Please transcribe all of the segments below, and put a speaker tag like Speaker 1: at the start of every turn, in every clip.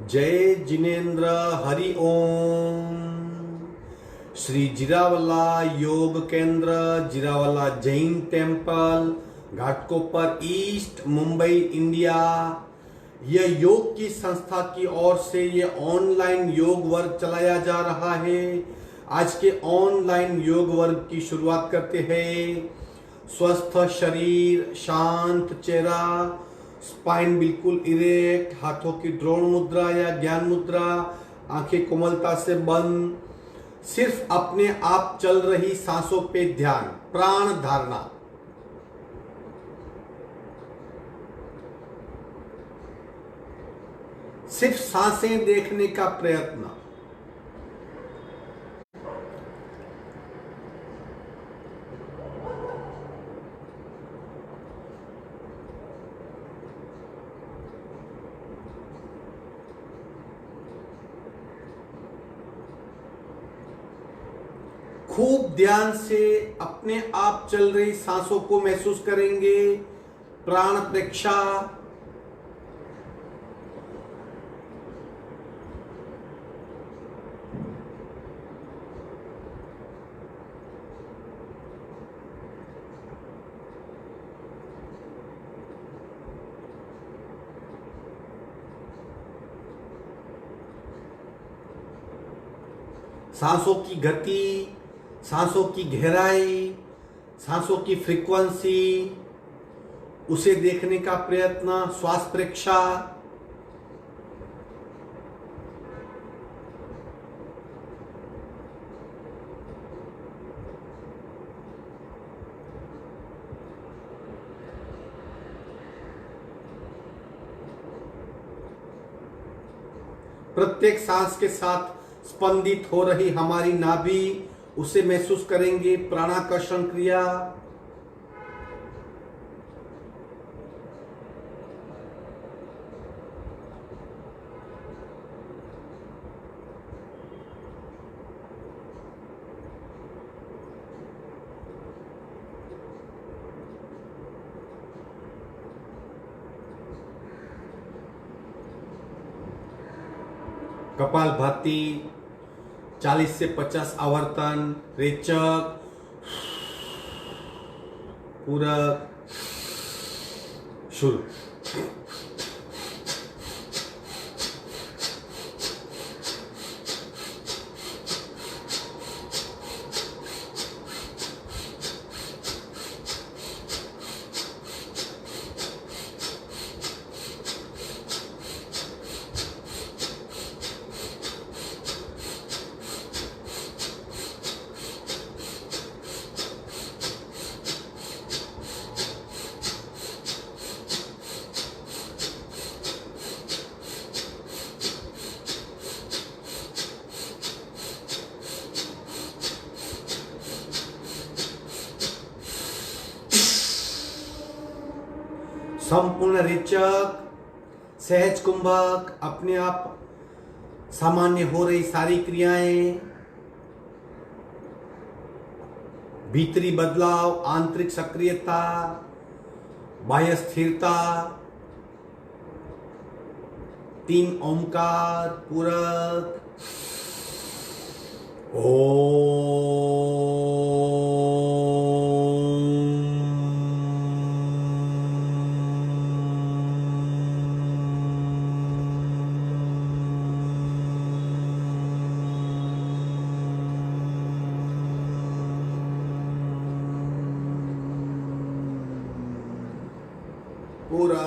Speaker 1: जय जिनेन्द्र हरि ओम। श्री जीरावला योग केंद्र, Jirawala Jain temple, Ghatkopar east, Mumbai, India. यह योग की संस्था की ओर से ये ऑनलाइन योग वर्ग चलाया जा रहा है। आज के ऑनलाइन योग वर्ग की शुरुआत करते हैं। स्वस्थ शरीर, शांत चेहरा, स्पाइन बिल्कुल इरेक्ट, हाथों की द्रोण मुद्रा या ज्ञान मुद्रा, आंखें कोमलता से बंद, सिर्फ अपने आप चल रही सांसों पे ध्यान, प्राण धारणा। सिर्फ सांसें देखने का प्रयत्न। खूब ध्यान से अपने आप चल रही सांसों को महसूस करेंगे। प्राण प्रेक्षा। सांसों की गति, सांसों की गहराई, सांसों की फ्रीक्वेंसी, उसे देखने का प्रयत्न। श्वास प्रेक्षा। प्रत्येक सांस के साथ स्पंदित हो रही हमारी नाभि, उसे महसूस करेंगे। प्राणाकर्षण क्रिया। कपालभाति 40 से 50 आवर्तन। रेचक, पूरक, शुरू। संपूर्ण रेचक, सहज कुंभक, अपने आप सामान्य हो रही सारी क्रियाएं। भीतरी बदलाव, आंतरिक सक्रियता, बाह्य स्थिरता। 3 ओंकार, पूरक। पूरा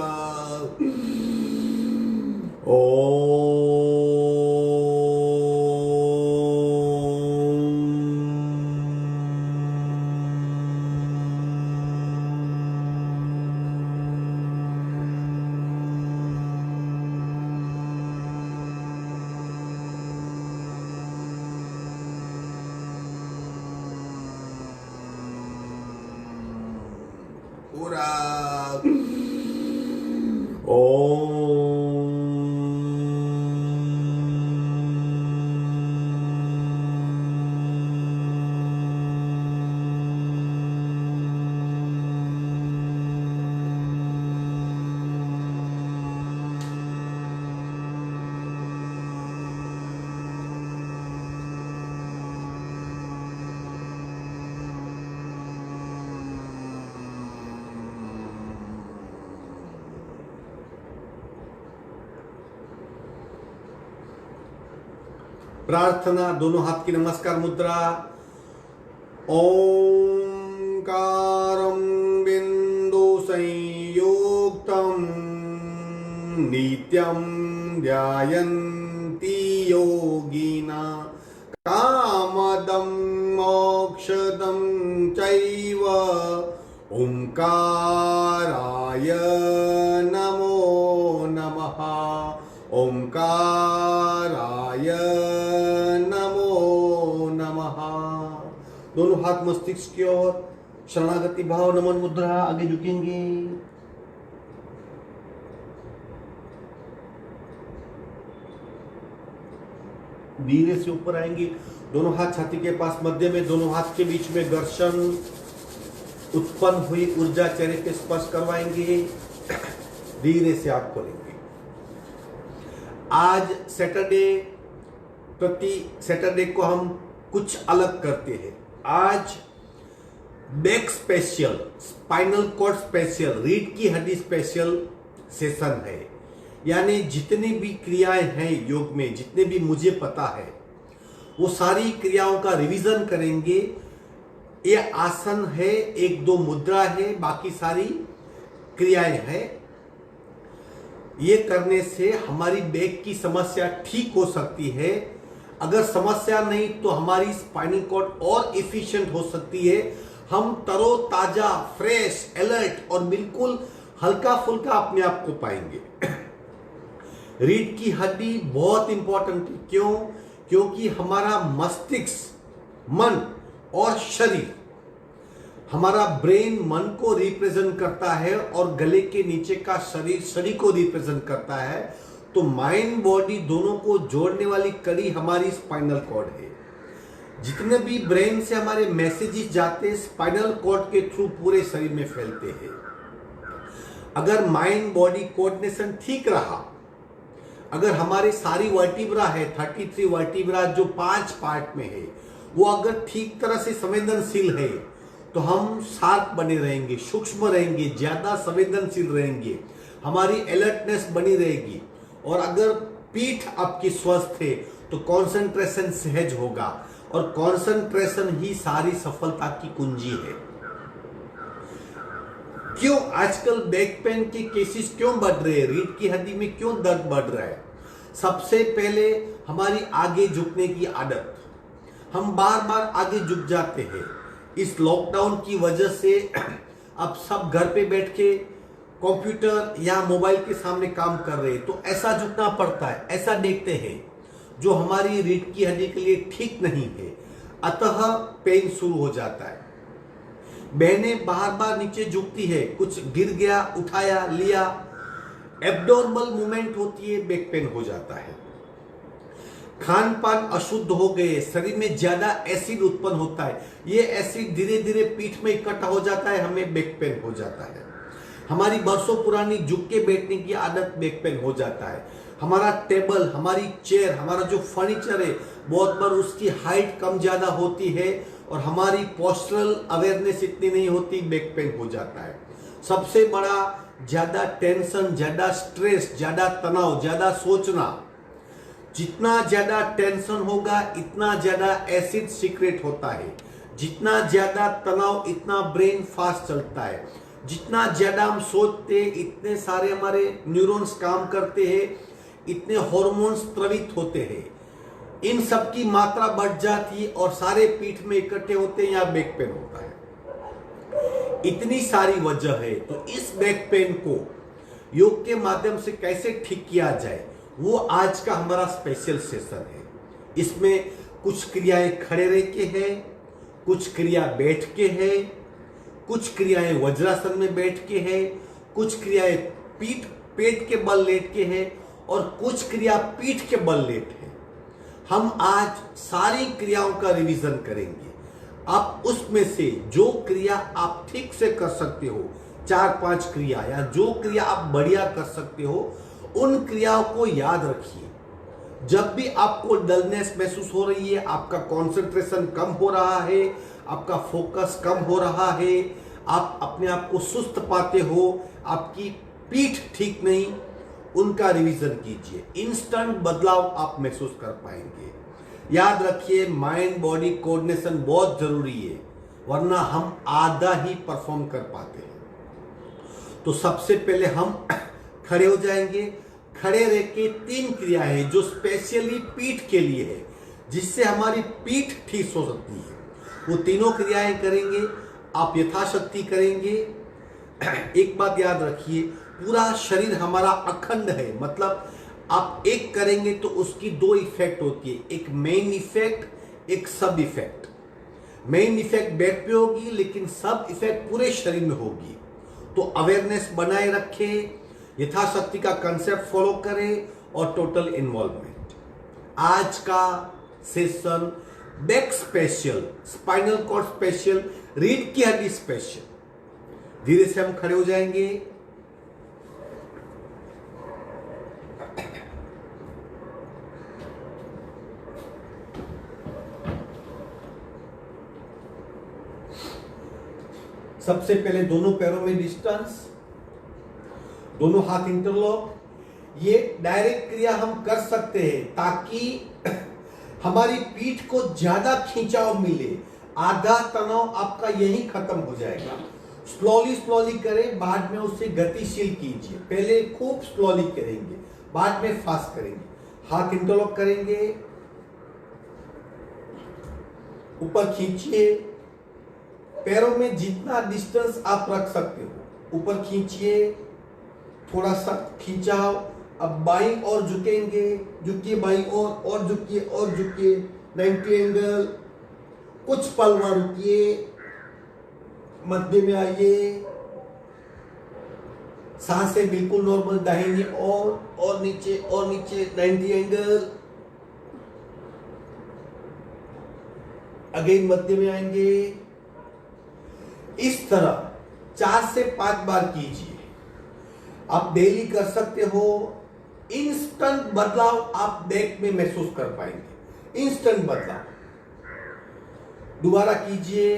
Speaker 1: पूरा प्रार्थना, दोनों हाथ की नमस्कार मुद्रा। ओंकारं बिंदु संयुक्तं नित्यं ध्यायन्ति योगिना कामदं मोक्षदं चैव ओंकाराय नमो नमः। ओंकाराय नमो नमः। दोनों हाथ मस्तिष्क की ओर, शरणागति भाव, नमन मुद्रा, आगे झुकेंगे। धीरे से ऊपर आएंगे, दोनों हाथ छाती के पास मध्य में, दोनों हाथ के बीच में घर्षण, उत्पन्न हुई ऊर्जा चेहरे पे स्पर्श करवाएंगे। धीरे से आप खोलेंगे। आज सैटरडे, प्रति सैटरडे को हम कुछ अलग करते हैं। आज back special, spinal cord special, रीढ़ की हड्डी स्पेशल सेशन है। यानी जितनी भी क्रियाएं हैं योग में, जितने भी मुझे पता है, वो सारी क्रियाओं का रिवीजन करेंगे। ये आसन है, एक दो मुद्रा है, बाकी सारी क्रियाएं हैं। ये करने से हमारी बैक की समस्या ठीक हो सकती है। अगर समस्या नहीं तो हमारी स्पाइनल कॉर्ड और एफिशिएंट हो सकती है। हम तरोताजा, फ्रेश, अलर्ट और बिल्कुल हल्का फुल्का अपने आप को पाएंगे। रीढ़ की हड्डी बहुत इंपॉर्टेंट है। क्यों? क्योंकि हमारा मस्तिष्क, मन और शरीर, हमारा ब्रेन मन को रिप्रेजेंट करता है और गले के नीचे का शरीर को रिप्रेजेंट करता है। तो माइंड बॉडी दोनों को जोड़ने वाली कड़ी हमारी स्पाइनल कॉर्ड है। जितने भी ब्रेन से हमारे मैसेजेस जाते हैं, स्पाइनल कॉर्ड के थ्रू पूरे शरीर में फैलते हैं। अगर माइंड बॉडी कोऑर्डिनेशन ठीक रहा, अगर हमारे सारी वर्टिब्रा है, 33 वर्टिब्रा जो 5 पार्ट में है, वो अगर ठीक तरह से संवेदनशील है तो हम शार्प बने रहेंगे, सूक्ष्म रहेंगे, ज्यादा संवेदनशील रहेंगे, हमारी अलर्टनेस बनी रहेगी। और अगर पीठ आपकी स्वस्थ है तो कंसंट्रेशन सहज होगा, और कंसंट्रेशन ही सारी सफलता की कुंजी है। क्यों आजकल बैक पेन के केसेस क्यों बढ़ रहे हैं, रीढ़ की हड्डी में क्यों दर्द बढ़ रहा है? सबसे पहले हमारी आगे झुकने की आदत, हम बार बार आगे झुक जाते हैं। इस लॉकडाउन की वजह से अब सब घर पे बैठ के कंप्यूटर या मोबाइल के सामने काम कर रहे हैं, तो ऐसा झुकना पड़ता है, ऐसा देखते हैं, जो हमारी रीढ़ की हड्डी के लिए ठीक नहीं है। अतः पेन शुरू हो जाता है। बहनें बार बार नीचे झुकती है, कुछ गिर गया, उठाया, लिया, एब्डोर्मल मूवमेंट होती है, बैक पेन हो जाता है। खान पान अशुद्ध हो गए, शरीर में ज्यादा एसिड उत्पन्न होता है, ये एसिड धीरे धीरे पीठ में इकट्ठा हो जाता है, हमें बैक पेन हो जाता है। हमारी बरसों पुरानी झुक के बैठने की आदत, बैक पेन हो जाता है। हमारा टेबल, हमारी चेयर, हमारा जो फर्नीचर है, बहुत बार उसकी हाइट कम ज्यादा होती है और हमारी पोस्चरल अवेयरनेस इतनी नहीं होती, बैक पेन हो जाता है। सबसे बड़ा, ज्यादा टेंशन, ज्यादा स्ट्रेस, ज्यादा तनाव, ज्यादा सोचना। जितना ज्यादा टेंशन होगा इतना ज्यादा एसिड सीक्रेट होता है। जितना ज्यादा तनाव इतना ब्रेन फास्ट चलता है। जितना ज्यादा हम सोचते इतने सारे हमारे न्यूरॉन्स काम करते हैं, इतने हार्मोन्स स्रावित होते हैं। इन सब की मात्रा बढ़ जाती है और सारे पीठ में इकट्ठे होते हैं, यहाँ बैक पेन होता है। इतनी सारी वजह है। तो इस बैक पेन को योग के माध्यम से कैसे ठीक किया जाए, वो आज का हमारा स्पेशल सेशन है। इसमें कुछ क्रियाएं खड़े रह के है, कुछ क्रिया बैठ के है, कुछ क्रियाएं वज्रासन में बैठ के है, कुछ क्रियाएं पेट के बल लेट के है और कुछ क्रिया पीठ के बल लेट है। हम आज सारी क्रियाओं का रिवीजन करेंगे। आप उसमें से जो क्रिया आप ठीक से कर सकते हो, 4-5 क्रिया, या जो क्रिया आप बढ़िया कर सकते हो, उन क्रियाओं को याद रखिए। जब भी आपको डलनेस महसूस हो रही है, आपका कंसंट्रेशन कम हो रहा है, आपका फोकस कम हो रहा है, आप अपने आप को सुस्त पाते हो, आपकी पीठ ठीक नहीं, उनका रिवीजन कीजिए। इंस्टेंट बदलाव आप महसूस कर पाएंगे। याद रखिए, माइंड बॉडी कोऑर्डिनेशन बहुत जरूरी है, वरना हम आधा ही परफॉर्म कर पाते हैं। तो सबसे पहले हम खड़े हो जाएंगे। खड़े रह के 3 क्रियाएं हैं जो स्पेशली पीठ के लिए है, जिससे हमारी पीठ ठीक हो सकती है। वो तीनों क्रियाएं करेंगे, आप यथाशक्ति करेंगे। एक बात याद रखिए, पूरा शरीर हमारा अखंड है, मतलब आप एक करेंगे तो उसकी 2 इफेक्ट होती है, एक मेन इफेक्ट, एक सब इफेक्ट। मेन इफेक्ट बैक पे होगी, लेकिन सब इफेक्ट पूरे शरीर में होगी। तो अवेयरनेस बनाए रखें, यथाशक्ति का कंसेप्ट फॉलो करें और टोटल इन्वॉल्वमेंट। आज का session back special, spinal cord special, रीढ़ की हड्डी स्पेशल। धीरे से हम खड़े हो जाएंगे। सबसे पहले दोनों पैरों में डिस्टेंस, दोनों हाथ इंटरलॉक। ये डायरेक्ट क्रिया हम कर सकते हैं ताकि हमारी पीठ को ज्यादा खिंचाव मिले। आधा तनाव आपका यही खत्म हो जाएगा। स्लोली स्लोली करें, बाद में उसे गतिशील कीजिए। पहले खूब स्लोली करेंगे, बाद में फास्ट करेंगे। हाथ इंटरलॉक करेंगे, ऊपर खींचिए। पैरों में जितना डिस्टेंस आप रख सकते हो ऊपर खींचिए, थोड़ा सा खिंचाव। अब बाईं ओर झुकेंगे, झुकिए बाईं ओर, और झुकिए और झुकिए, 90 एंगल। कुछ पल वहां रुकिए, मध्य में आइए, सांसें बिल्कुल नॉर्मल, दाहिनी और नीचे और नीचे, 90 एंगल। अगेन मध्य में आएंगे। इस तरह 4 से 5 बार कीजिए। आप डेली कर सकते हो। इंस्टेंट बदलाव आप बैक में महसूस कर पाएंगे, इंस्टेंट बदलाव। दोबारा कीजिए,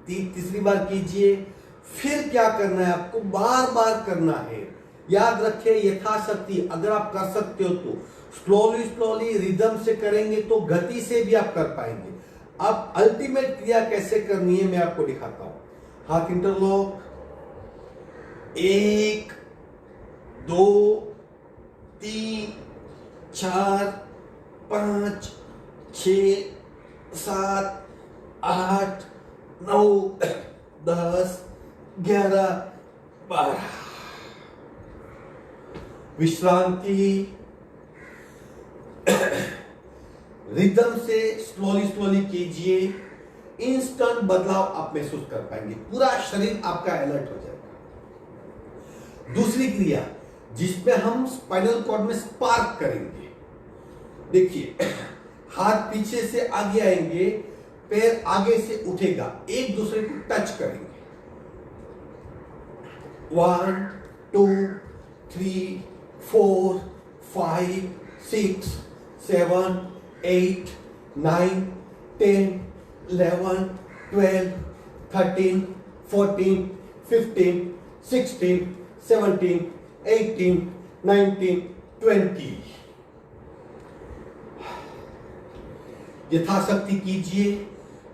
Speaker 1: तीसरी बार कीजिए। फिर क्या करना है आपको, बार बार करना है। याद रखिए, यथाशक्ति अगर आप कर सकते हो तो स्लोली स्लोली रिदम से करेंगे तो गति से भी आप कर पाएंगे। अब अल्टीमेट क्रिया कैसे करनी है मैं आपको दिखाता हूं। हाथ इंटरलॉक, 1 2 3 4 5 6 7 8 9 10 11 12। विश्रांति। रिदम से स्लोली स्लोली कीजिए। इंस्टेंट बदलाव आप महसूस कर पाएंगे, पूरा शरीर आपका अलर्ट हो जाएगा। दूसरी क्रिया जिसमें हम स्पाइनल कॉर्ड में स्पार्क करेंगे। देखिए, हाथ पीछे से आगे आएंगे, पैर आगे से उठेगा, एक दूसरे को टच करेंगे। 1 2 3 4 5 6 7 8 9 10 11 12 13 14 15 16 17 18 19 20। यथाशक्ति कीजिए,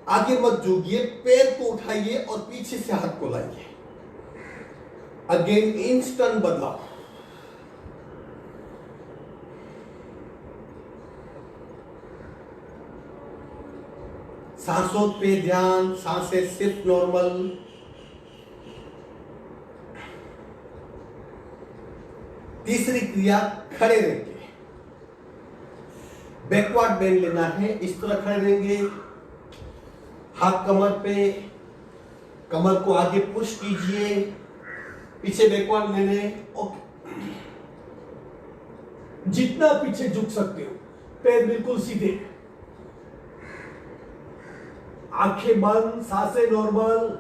Speaker 1: आगे मत झुकिए, पैर को उठाइए और पीछे से हाथ को लाइए। अगेन इंस्टेंट बदलाव। सांसों पे ध्यान, सांसें सिर्फ नॉर्मल। तीसरी क्रिया, खड़े रहेंगे। बैकवर्ड बेंड लेना है, इस तरह खड़े रहेंगे। हाथ कमर पे, कमर को आगे पुश कीजिए, पीछे बैकवर्ड ले लें। जितना पीछे झुक सकते हो, पैर बिल्कुल सीधे, आंखें बंद, सांसें नॉर्मल।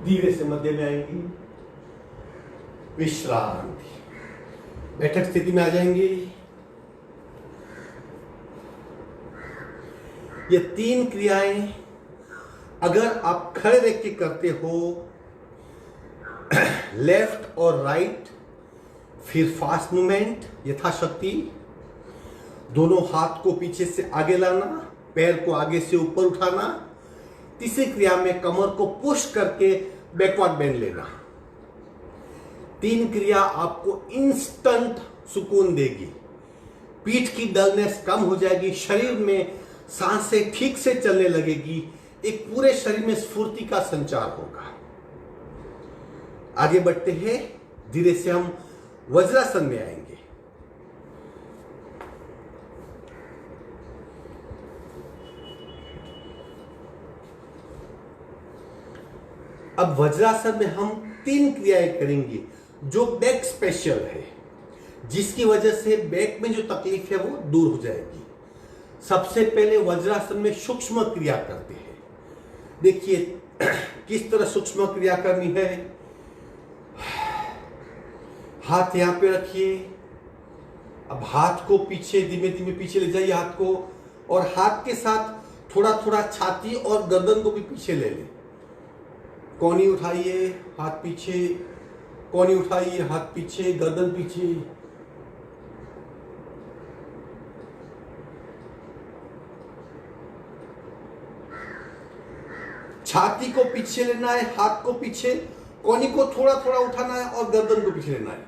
Speaker 1: धीरे से मध्य में आएंगी। विश्रांति, बैठक स्थिति में आ जाएंगे। ये 3 क्रियाएं अगर आप खड़े रह के करते हो लेफ्ट और राइट, फिर फास्ट मूवमेंट यथाशक्ति। दोनों हाथ को पीछे से आगे लाना, पैर को आगे से ऊपर उठाना। तीसरी क्रिया में कमर को पुश करके बैकवर्ड बेंड लेना। 3 क्रिया आपको इंस्टेंट सुकून देगी, पीठ की डलनेस कम हो जाएगी, शरीर में सांसें ठीक से चलने लगेगी, एक पूरे शरीर में स्फूर्ति का संचार होगा। आगे बढ़ते हैं, धीरे से हम वज्रासन में आएंगे। अब वज्रासन में हम 3 क्रियाएं करेंगे जो बैक स्पेशल है, जिसकी वजह से बैक में जो तकलीफ है वो दूर हो जाएगी। सबसे पहले वज्रासन में सूक्ष्म क्रिया करते हैं। देखिए किस तरह सूक्ष्म क्रिया करनी है। हाथ यहां पे रखिए। अब हाथ को पीछे धीमे धीमे पीछे ले जाइए हाथ को, और हाथ के साथ थोड़ा थोड़ा छाती और गर्दन को भी पीछे ले लें। कोहनी उठाइए, हाथ पीछे, कोहनी उठाइए, हाथ पीछे, गर्दन पीछे। छाती को पीछे लेना है, हाथ को पीछे, कोहनी को थोड़ा थोड़ा उठाना है और गर्दन को पीछे लेना है।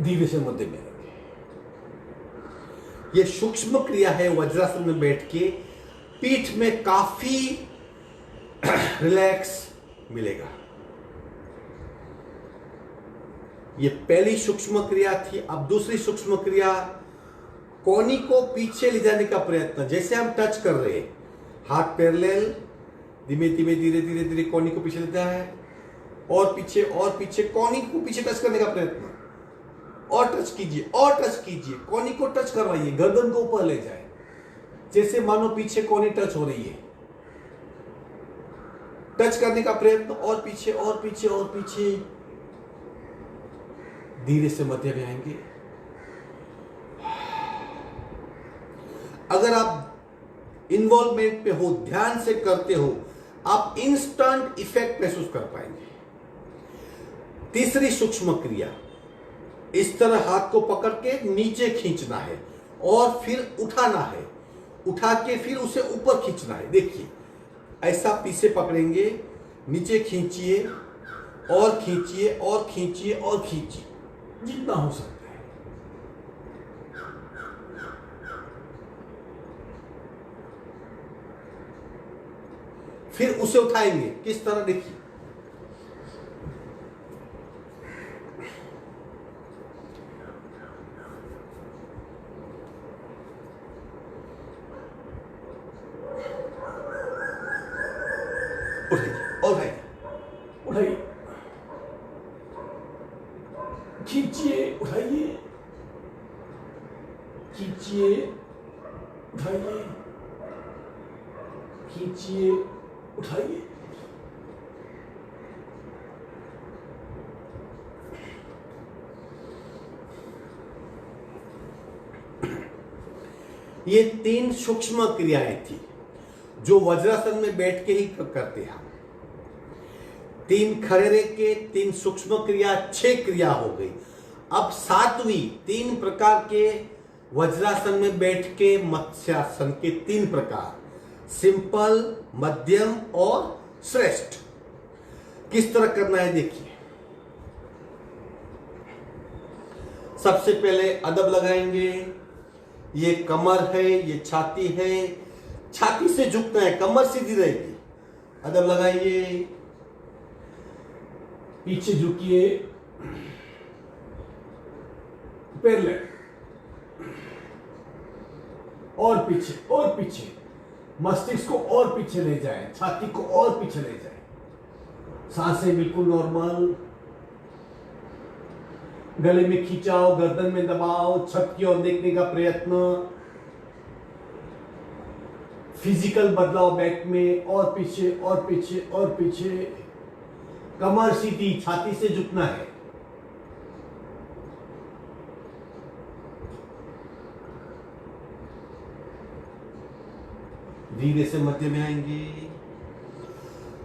Speaker 1: धीरे से मध्य में रखें। यह सूक्ष्म क्रिया है। वज्रासन में बैठ के पीठ में काफी रिलैक्स मिलेगा। ये पहली सूक्ष्म क्रिया थी। अब दूसरी सूक्ष्म क्रिया, कोहनी को पीछे ले जाने का प्रयत्न। जैसे हम टच कर रहे हैं, हाथ पैरेलल, धीमे धीमे धीरे धीरे धीरे कोहनी को पीछे लेता है, और पीछे और पीछे, कोहनी को पीछे टच करने का प्रयत्न, और टच कीजिए और टच कीजिए, कोहनी को टच करवाइए, गर्दन को ऊपर ले जाए, जैसे मानो पीछे कोहनी टच हो रही है। टच करने का प्रयत्न, और पीछे और पीछे और पीछे। धीरे से मध्य में आएंगे। अगर आप इन्वॉल्वमेंट पे हो, ध्यान से करते हो, आप इंस्टेंट इफेक्ट महसूस कर पाएंगे। तीसरी सूक्ष्म क्रिया, इस तरह हाथ को पकड़ के नीचे खींचना है और फिर उठाना है, उठा के फिर उसे ऊपर खींचना है। देखिए ऐसा पीछे पकड़ेंगे, नीचे खींचिए और खींचिए और खींचिए और खींचिए जितना हो सकता है। फिर उसे उठाएंगे। किस तरह, देखिए उठाइए, उठाइए, खींचिए, उठाइए, खींचिए, उठाइए, खींचिए, उठाइए। ये 3 सूक्ष्म क्रियाएं थी जो वज्रासन में बैठ के ही करते हैं। 3 खड़े रह के, 3 सूक्ष्म क्रिया, 6 क्रिया हो गई। अब 7वीं 3 प्रकार के वज्रासन में बैठ के मत्स्यासन के 3 प्रकार, सिंपल, मध्यम और श्रेष्ठ। किस तरह करना है देखिए। सबसे पहले अदब लगाएंगे। ये कमर है, ये छाती है, छाती से झुकना है, कमर सीधी रहेगी। अदब लगाइए, पीछे झुकिए, पैरेलल, और पीछे और पीछे, मस्तिष्क को और पीछे ले जाए, छाती को और पीछे ले जाए। सांसें बिल्कुल नॉर्मल। गले में खिंचाओ, गर्दन में दबाओ, छत की ओर देखने का प्रयत्न। फिजिकल बदलाव बैक में, और पीछे और पीछे और पीछे। कमर सीधी, छाती से झुकना है। धीरे से मध्य में आएंगे।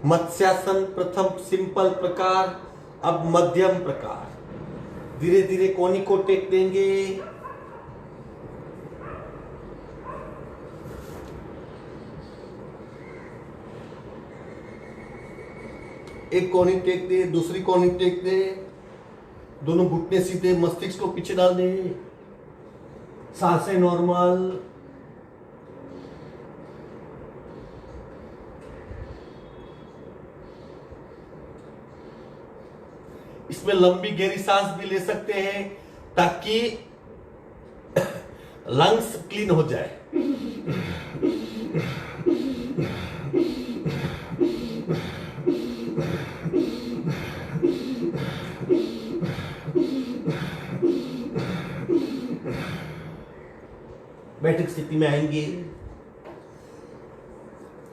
Speaker 1: मत्स्यासन प्रथम सिंपल प्रकार, अब मध्यम प्रकार। धीरे धीरे कोनी को टेक देंगे। एक कोनी टेक दे, दूसरी कोनी टेक दे, दोनों घुटने सीधे, मस्तिष्क को पीछे डाल दे, सांसें नॉर्मल। इसमें लंबी गहरी सांस भी ले सकते हैं ताकि लंग्स क्लीन हो जाए। बैठक स्थिति में आएंगे।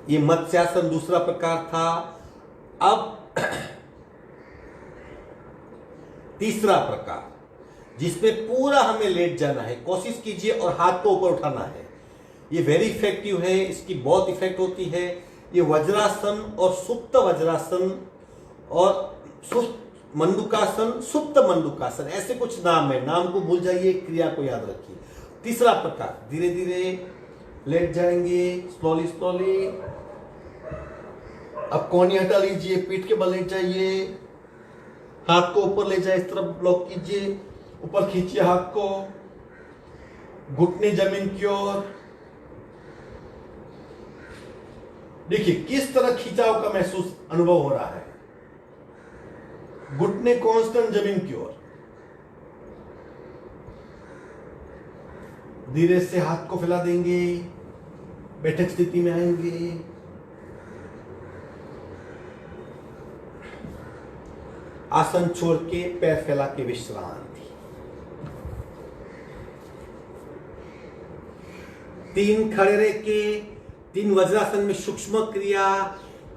Speaker 1: ये मत्स्यासन दूसरा प्रकार था। अब तीसरा प्रकार, जिसमें पूरा हमें लेट जाना है। कोशिश कीजिए और हाथ को ऊपर उठाना है। ये वेरी इफेक्टिव है, इसकी बहुत इफेक्ट होती है। ये वज्रासन और सुप्त वज्रासन और सुप्त मंडूकासन, सुप्त मंडूकासन, ऐसे कुछ नाम है। नाम को भूल जाइए, क्रिया को याद रखिए। तीसरा प्रकार, धीरे धीरे लेट जाएंगे, स्लोली स्लोली। अब कोहनी हटा लीजिए, पीठ के बल लेट जाइए, हाथ को ऊपर ले जाए, इस तरफ ब्लॉक कीजिए, ऊपर खींचिए हाथ को, घुटने जमीन की ओर। देखिए किस तरह खिंचाव का महसूस अनुभव हो रहा है। घुटने कांस्टेंट जमीन की ओर। धीरे से हाथ को फैला देंगे, बैठक स्थिति में आएंगे। आसन छोड़ के पैर फैला के विश्रांति। 3 खड़े रह के, 3 वज्रासन में सूक्ष्म क्रिया,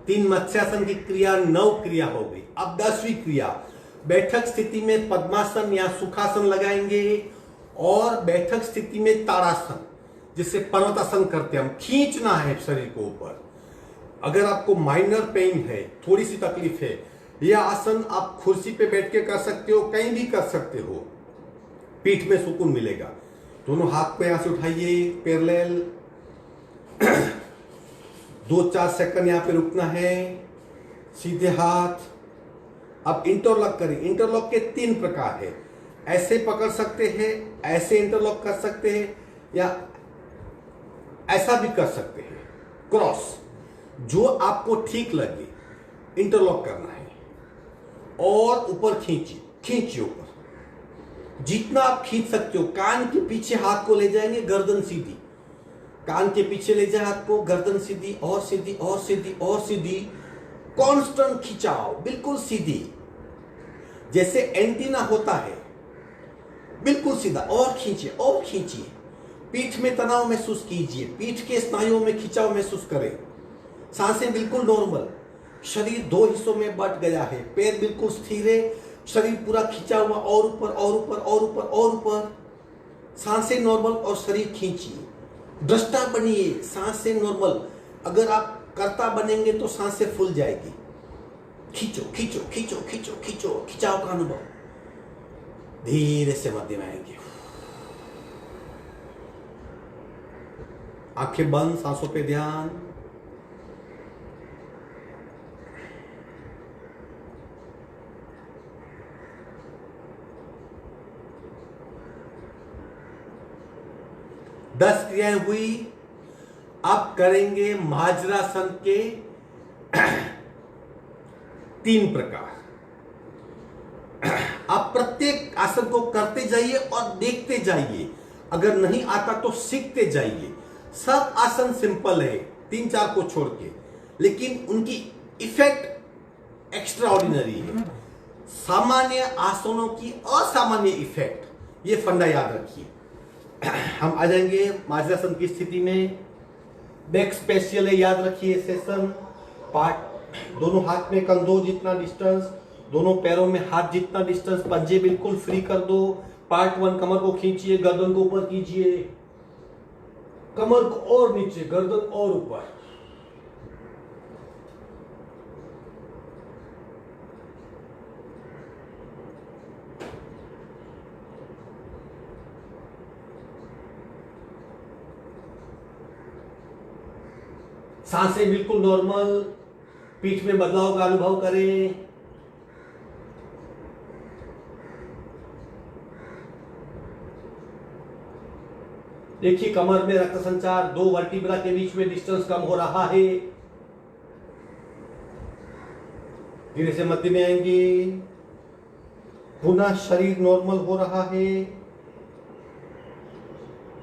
Speaker 1: 3 मत्स्यासन की क्रिया, 9 क्रिया हो गई। अब 10वीं क्रिया, बैठक स्थिति में पद्मासन या सुखासन लगाएंगे और बैठक स्थिति में ताड़ासन, जिसे पर्वतासन करते हैं हम। खींचना है शरीर को ऊपर। अगर आपको माइनर पेन है, थोड़ी सी तकलीफ है, यह आसन आप कुर्सी पे बैठ के कर सकते हो, कहीं भी कर सकते हो। पीठ में सुकून मिलेगा। दोनों हाथ को यहां से उठाइए पैरेलल। 2-4 सेकंड यहां पे रुकना है। सीधे हाथ। अब इंटरलॉक करें। इंटरलॉक के 3 प्रकार है। ऐसे पकड़ सकते हैं, ऐसे इंटरलॉक कर सकते हैं, या ऐसा भी कर सकते हैं, क्रॉस। जो आपको ठीक लगे इंटरलॉक करना है। और ऊपर खींचिए, खींचिए ऊपर जितना आप खींच सकते हो। कान के पीछे हाथ को ले जाएंगे, गर्दन सीधी। कान के पीछे ले जाए हाथ को, गर्दन सीधी और सीधी और सीधी और सीधी। कांस्टेंट खिंचाव, बिल्कुल सीधी, जैसे एंटीना होता है, बिल्कुल सीधा। और खींचिए और खींचिए। पीठ में तनाव महसूस कीजिए, पीठ के स्नायुओं में खिंचाव महसूस करें। सांसें बिल्कुल नॉर्मल। शरीर 2 हिस्सों में बट गया है। पैर बिल्कुल स्थिर है, शरीर पूरा खिंचा हुआ, और ऊपर और ऊपर और ऊपर और ऊपर। सांसें नॉर्मल और शरीर खींचिए। दृष्टा बनिए, सांसें नॉर्मल। अगर आप कर्ता बनेंगे तो सांसें फूल जाएगी। खींचो खींचो खींचो खींचो खींचो, खिंचाव का अनुभव। धीरे से मध्य में आएंगे। आंखें बंद, सांसों पे ध्यान। दस क्रियाएं हुई। अब करेंगे माजरासन के 3 प्रकार। आप प्रत्येक आसन को करते जाइए और देखते जाइए। अगर नहीं आता तो सीखते जाइए। सब आसन सिंपल है, 3-4 को छोड़ के, लेकिन उनकी इफेक्ट एक्स्ट्रा ऑर्डिनरी है। सामान्य आसनों की असामान्य इफेक्ट, ये फंडा याद रखिए। हम आ जाएंगे माजरासन की स्थिति में। बैक स्पेशियल है, याद रखिए। सेशन पार्ट, दोनों हाथ में कंधों जितना डिस्टेंस, दोनों पैरों में हाथ जितना डिस्टेंस, पंजे बिल्कुल फ्री कर दो। पार्ट 1, कमर को खींचिए, गर्दन को ऊपर कीजिए। कमर को और नीचे, गर्दन और ऊपर। सांसें बिल्कुल नॉर्मल, पीठ में बदलाव का अनुभव करें। देखिए कमर में रक्त संचार, दो वर्टिब्रा के बीच में डिस्टेंस कम हो रहा है। धीरे से मध्य में आएंगे, पुनः शरीर नॉर्मल हो रहा है।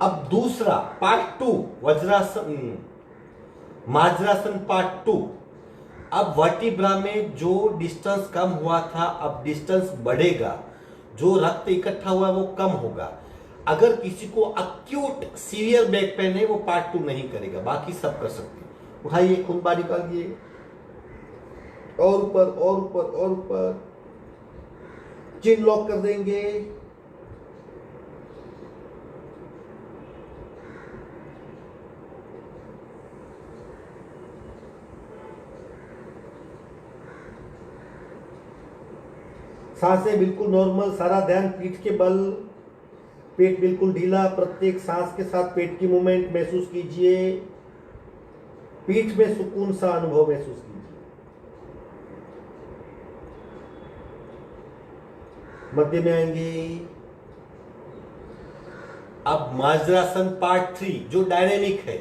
Speaker 1: अब दूसरा पार्ट 2 वज्रासन, माज्रासन पार्ट 2। अब वर्टिब्रा में जो डिस्टेंस कम हुआ था अब डिस्टेंस बढ़ेगा, जो रक्त इकट्ठा हुआ वो कम होगा। अगर किसी को अक्यूट सीवियर बैक पेन है वो पार्ट 2 नहीं करेगा, बाकी सब कर सकते हैं। उठाइए, खून बाहर निकालिए, और ऊपर और ऊपर और ऊपर, चिन लॉक कर देंगे। सांसें बिल्कुल नॉर्मल, सारा ध्यान पीठ के बल, पेट बिल्कुल ढीला। प्रत्येक सांस के साथ पेट की मूवमेंट महसूस कीजिए, पीठ में सुकून सा अनुभव महसूस कीजिए। मध्य में आएंगे। अब माज्रासन पार्ट 3 जो डायनेमिक है,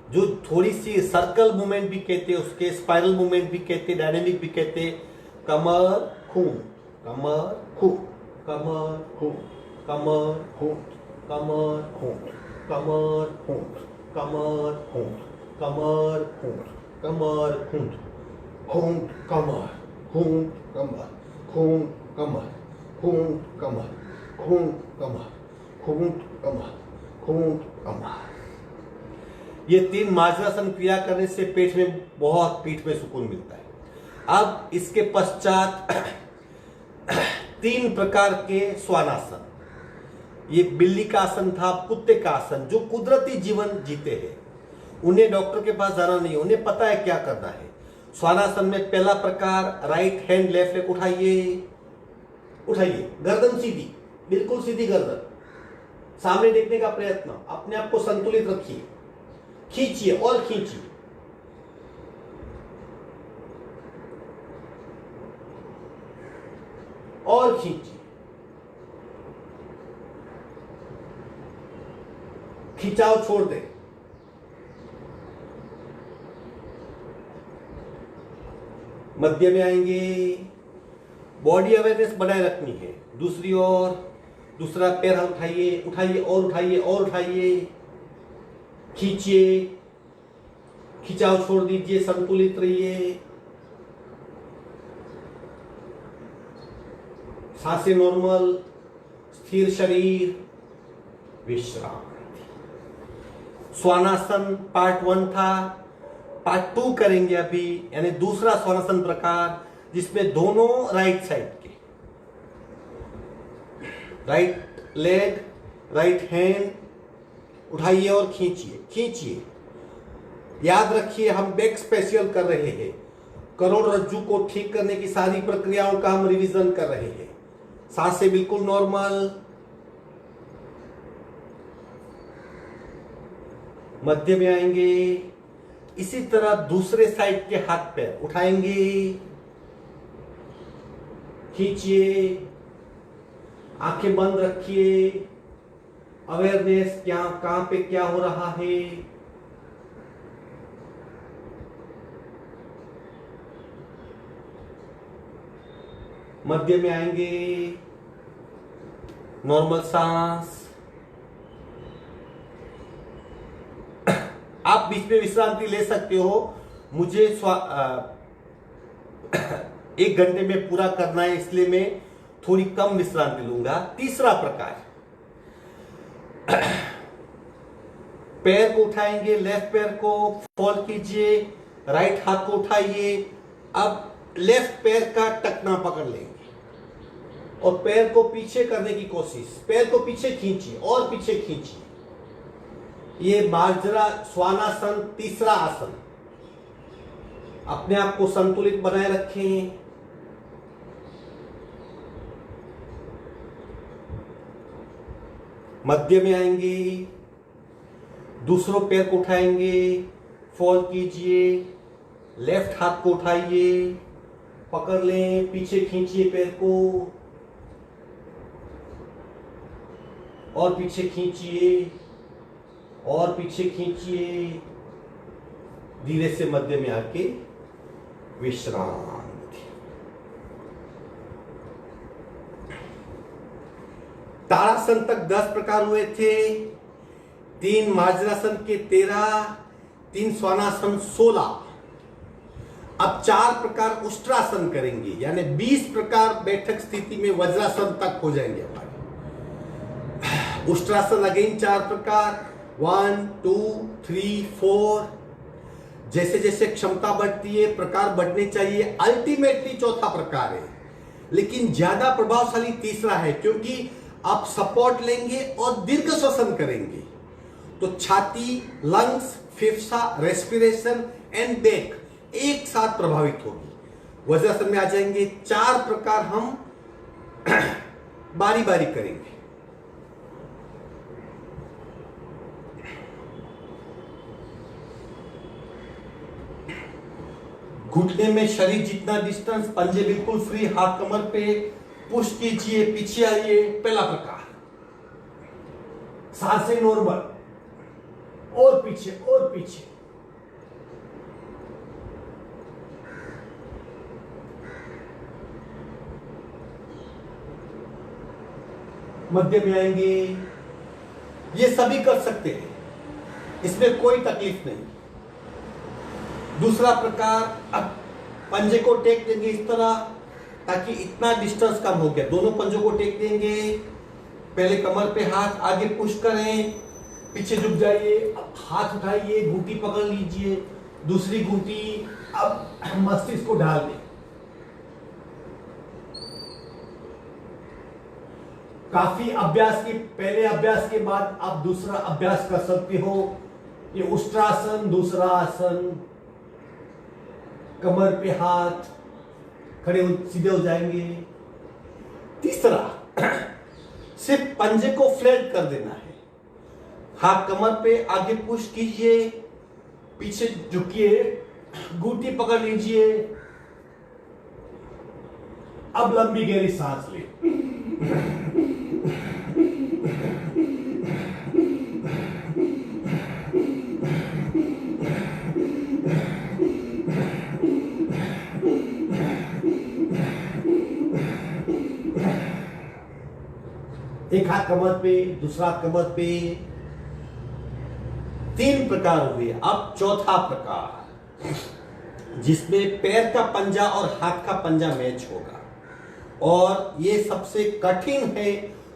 Speaker 1: जो थोड़ी सी सर्कल मूवमेंट भी कहते हैं उसके, स्पाइरल मूवमेंट भी कहते हैं, डायनेमिक भी कहते हैं। कमर खून, कमर खून, कमर खून, कमर खून, कमर खून, कमर खून, कमर खून, कमर खून, कमर खून, खून कमर, खून कमर, खून कमर, खून कमर, खून कमर, खून कमर, खून कमर। ये 3 माज्रासन क्रिया करने से पेट में बहुत, पीठ में सुकून मिलता है। अब इसके पश्चात 3 प्रकार के श्वानासन। ये बिल्ली का आसन था, कुत्ते का आसन। जो कुदरती जीवन जीते हैं उन्हें डॉक्टर के पास जाना नहीं, उन्हें पता है क्या करना है। श्वानासन में पहला प्रकार, राइट हैंड लेफ्ट लेग उठाइए, उठाइए, गर्दन सीधी, बिल्कुल सीधी गर्दन, सामने देखने का प्रयत्न, अपने आप को संतुलित रखिए, खींचिए और खींचिए, और खींचिए, खिंचाव छोड़ दें। मध्य में आएंगे, बॉडी अवेयरनेस बनाए रखनी है। दूसरी ओर, दूसरा पैर उठाइए, उठाइए और उठाइए और उठाइए, खींचिए, खिंचाव छोड़ दीजिए, संतुलित रहिए, सांसें नॉर्मल, स्थिर शरीर, विश्राम। श्वानासन पार्ट 1 था, पार्ट 2 करेंगे अभी, यानी दूसरा श्वानासन प्रकार, जिसमें दोनों राइट साइड के, राइट लेग, राइट हैंड उठाइए और खींचिए, खींचिए। याद रखिए हम बैक स्पेशल कर रहे हैं, करोड़रज्जु को ठीक करने की सारी प्रक्रियाओं का हम रिवीजन कर रहे हैं। सांसें बिल्कुल नॉर्मल। मध्य में आएंगे, इसी तरह दूसरे साइड के हाथ पैर उठाएंगे, खींचिए, आंखें बंद रखिए, अवेयरनेस, क्या कहां पे क्या हो रहा है। मध्य में आएंगे, नॉर्मल सांस। आप बीच में विश्रांति ले सकते हो, मुझे 1 घंटे में पूरा करना है, इसलिए मैं थोड़ी कम विश्रांति लूंगा। तीसरा प्रकार, पैर को उठाएंगे, लेफ्ट पैर को फोल्ड कीजिए, राइट हाथ को उठाइए। अब लेफ्ट पैर का टखना पकड़ लेंगे और पैर को पीछे करने की कोशिश, पैर को पीछे खींचिए और पीछे खींचिए, ये मार्जरा स्वानासन, तीसरा आसन। अपने आप को संतुलित बनाए रखें। मध्य में आएंगे, दूसरों पैर को उठाएंगे, फोल्ड कीजिए, लेफ्ट हाथ को उठाइए, पकड़ लें, पीछे खींचिए पैर को और पीछे खींचिए और पीछे खींचिए। धीरे से मध्य में आके विश्राम। ताड़ासन तक 10 प्रकार हुए थे, 3 मार्जरासन के 13, 3 स्वानासन 16। अब 4 प्रकार उष्ट्रासन करेंगे, यानी 20 प्रकार बैठक स्थिति में वज्रासन तक हो जाएंगे हमारे। उष्ट्रासन अगेन 4 प्रकार, 1 2 3 4। जैसे जैसे क्षमता बढ़ती है प्रकार बढ़ने चाहिए। अल्टीमेटली चौथा प्रकार है, लेकिन ज्यादा प्रभावशाली तीसरा है, क्योंकि आप सपोर्ट लेंगे और दीर्घ श्वसन करेंगे तो छाती, लंग्स, फेफसा, रेस्पिरेशन एंड बैक एक साथ प्रभावित होगी। वज्रासन में आ जाएंगे। 4 प्रकार हम बारी बारी करेंगे। घुटने में शरीर जितना डिस्टेंस, पंजे बिल्कुल फ्री, हाथ कमर पे, पुश कीजिए, पीछे आइए। पहला प्रकार, सांसें नॉर्मल, और पीछे और पीछे। मध्य में आएंगे। ये सभी कर सकते हैं, इसमें कोई तकलीफ नहीं। दूसरा प्रकार, अब पंजे को टेक देंगे इस तरह, ताकि इतना डिस्टेंस कम हो गया। दोनों पंजों को टेक देंगे, पहले कमर पे हाथ, आगे पुश करें, पीछे झुक जाइए, अब हाथ उठाइए, घूंटी पकड़ लीजिए, दूसरी घूंटी, अब मस्तिष्क को ढाल दें। काफी अभ्यास के, पहले अभ्यास के बाद आप दूसरा अभ्यास कर सकते हो। ये उष्ट्रासन, दूसरा आसन, कमर पे हाथ, खड़े सीधे हो जाएंगे। तीसरा, सिर्फ पंजे को फ्लैट कर देना है। हाथ कमर पे, आगे पुश कीजिए, पीछे झुकिए, घूंटी पकड़ लीजिए। अब लंबी गहरी सांस ले। एक हाथ कमर पे, दूसरा हाथ कमर पे। 3 प्रकार हुए। अब चौथा प्रकार, जिसमें पैर का पंजा और हाथ का पंजा मैच होगा, और ये सबसे कठिन है।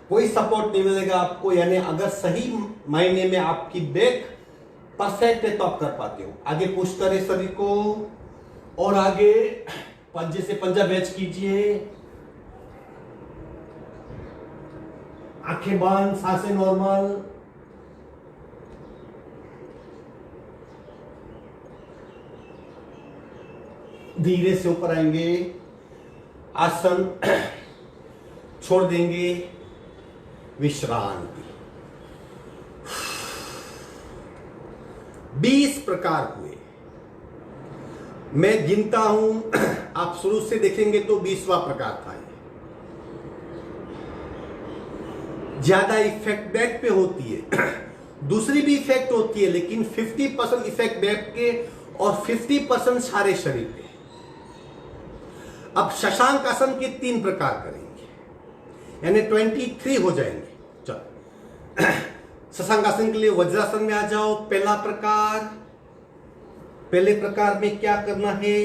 Speaker 1: कोई सपोर्ट नहीं मिलेगा आपको, यानी अगर सही मायने में आपकी बैक परफेक्ट है तो आप कर पाते हो। आगे पुश करें शरीर को और आगे पंजे से पंजा मैच कीजिए। आंखें बंद, सांसें नॉर्मल। धीरे से ऊपर आएंगे, आसन छोड़ देंगे, विश्रांति। 20 प्रकार हुए। मैं गिनता हूं, आप शुरू से देखेंगे तो 20वां प्रकार था। ज्यादा इफेक्ट बैक पे होती है, दूसरी भी इफेक्ट होती है, लेकिन 50% इफेक्ट बैक के और 50% सारे शरीर पे। अब शशांक आसन के 3 प्रकार करेंगे, यानी 23 हो जाएंगे। चलो, शशांक आसन के लिए वज्रासन में आ जाओ। पहला प्रकार, पहले प्रकार में क्या करना है,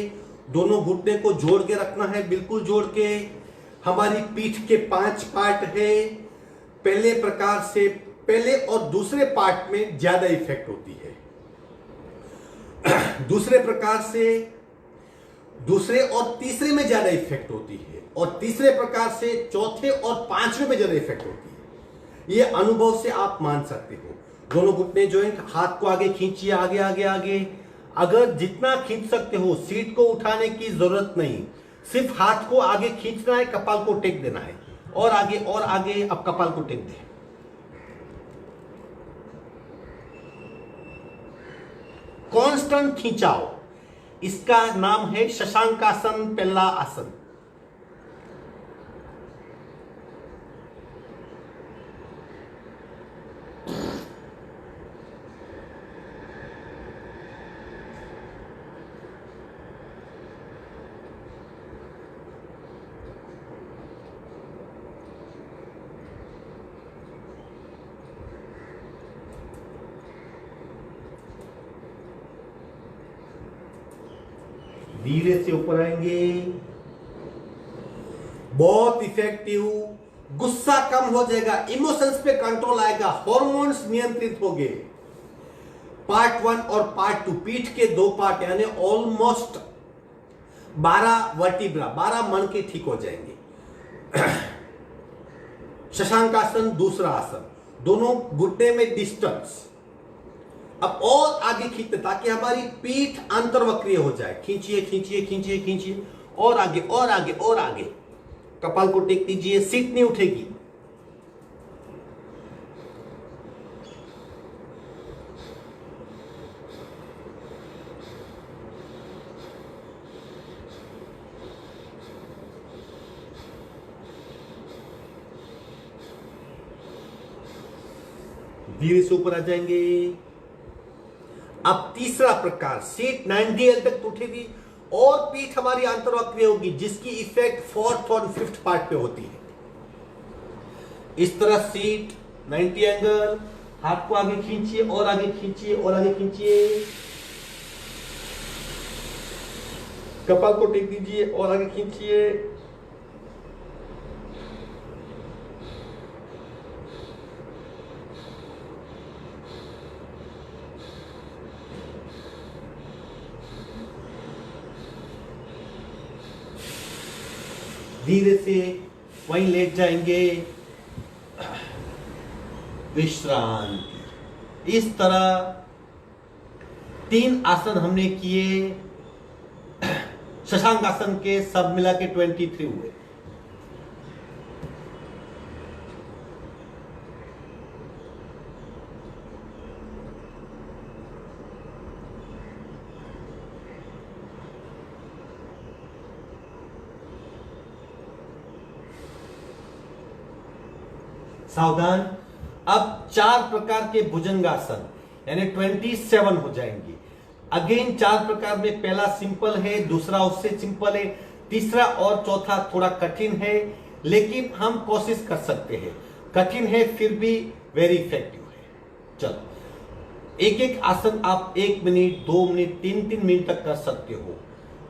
Speaker 1: दोनों घुटने को जोड़ के रखना है, बिल्कुल जोड़ के। हमारी पीठ के 5 पार्ट है। पहले प्रकार से पहले और दूसरे पार्ट में ज्यादा इफेक्ट होती है, दूसरे प्रकार से दूसरे और तीसरे में ज्यादा इफेक्ट होती है, और तीसरे प्रकार से चौथे और 5वें में ज्यादा इफेक्ट होती है। ये अनुभव से आप मान सकते हो। दोनों घुटने जॉइंट, हाथ को आगे खींचिए, आगे आगे आगे। अगर जितना खींच सकते हो, सीट को उठाने की जरूरत नहीं, सिर्फ हाथ को आगे खींचना है, कपाल को टेक देना है, और आगे और आगे। अब कपाल को टेक दे। कांस्टेंट खींचाओ, इसका नाम है शशांकासन, पहला आसन। धीरे से ऊपर आएंगे, बहुत इफेक्टिव। गुस्सा कम हो जाएगा, इमोशंस पे कंट्रोल आएगा, हार्मोन्स नियंत्रित होंगे। पार्ट 1 और पार्ट 2, पीठ के 2 पार्ट यानी ऑलमोस्ट 12 वर्टिब्रा, 12 मन के ठीक हो जाएंगे। शशांकासन दूसरा आसन, दोनों घुटने में डिस्टेंस। अब और आगे खींचते ताकि हमारी पीठ अंतर्वक्रीय हो जाए। खींचिए खींचिए खींचिए खींचिए, और आगे और आगे और आगे। कपाल को टेक दीजिए, सीट नहीं उठेगी। धीरे से ऊपर आ जाएंगे। अब तीसरा प्रकार, सीट 90 तक उठेगी और पीठ हमारी अंतर्वक्रीय होगी, जिसकी इफेक्ट 4th और 5th पार्ट पे होती है। इस तरह सीट 90 एंगल, हाथ को आगे खींचिए और आगे खींचिए और आगे खींचिए, कपाल को टेक दीजिए और आगे खींचिए। धीरे से वहीं लेट जाएंगे, विश्रांति। इस तरह 3 आसन हमने किए, शशांक आसन के सब मिला के 23 हुए। सावधान, अब 4 प्रकार के भुजंगासन यानी 27 हो जाएंगे। अगेन 4 प्रकार में पहला सिंपल है, दूसरा उससे सिंपल है, तीसरा और चौथा थोड़ा कठिन है, लेकिन हम कोशिश कर सकते हैं। कठिन है फिर भी वेरी इफेक्टिव है। चलो एक एक आसन आप 1 मिनट, 2 मिनट, 3 मिनट तक कर सकते हो।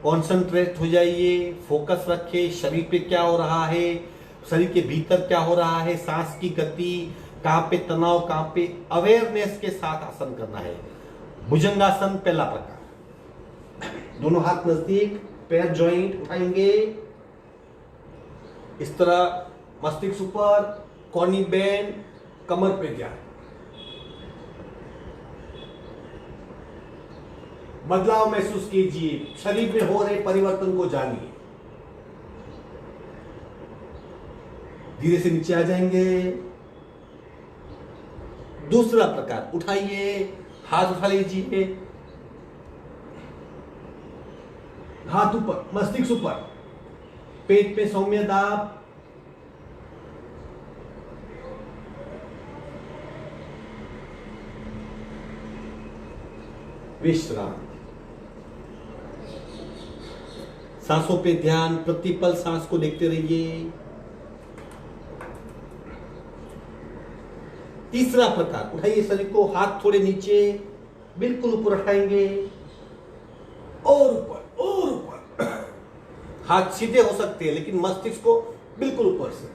Speaker 1: कॉन्सेंट्रेट हो जाइए, फोकस रखिए, शरीर पे क्या हो रहा है, शरीर के भीतर क्या हो रहा है, सांस की गति, कहां पे तनाव, कहां पे अवेयरनेस के साथ आसन करना है। भुजंगासन पहला प्रकार, दोनों हाथ नजदीक, पैर जॉइंट उठाएंगे, इस तरह मस्तिष्क ऊपर, कॉर्नी बेंड, कमर पे ध्यान। बदलाव महसूस कीजिए, शरीर में हो रहे परिवर्तन को जानिए। धीरे से नीचे आ जाएंगे। दूसरा प्रकार, उठाइए, हाथ उठा लीजिए, हाथ ऊपर, मस्तिष्क ऊपर, पेट पे सौम्य दाब, विश्राम। सांसों पे ध्यान, प्रतिपल सांस को देखते रहिए। तीसरा प्रकार, उठाइए शरीर को, हाथ थोड़े नीचे, बिल्कुल ऊपर उठाएंगे, और ऊपर और ऊपर। हाथ सीधे हो सकते हैं लेकिन मस्तिष्क को बिल्कुल ऊपर से।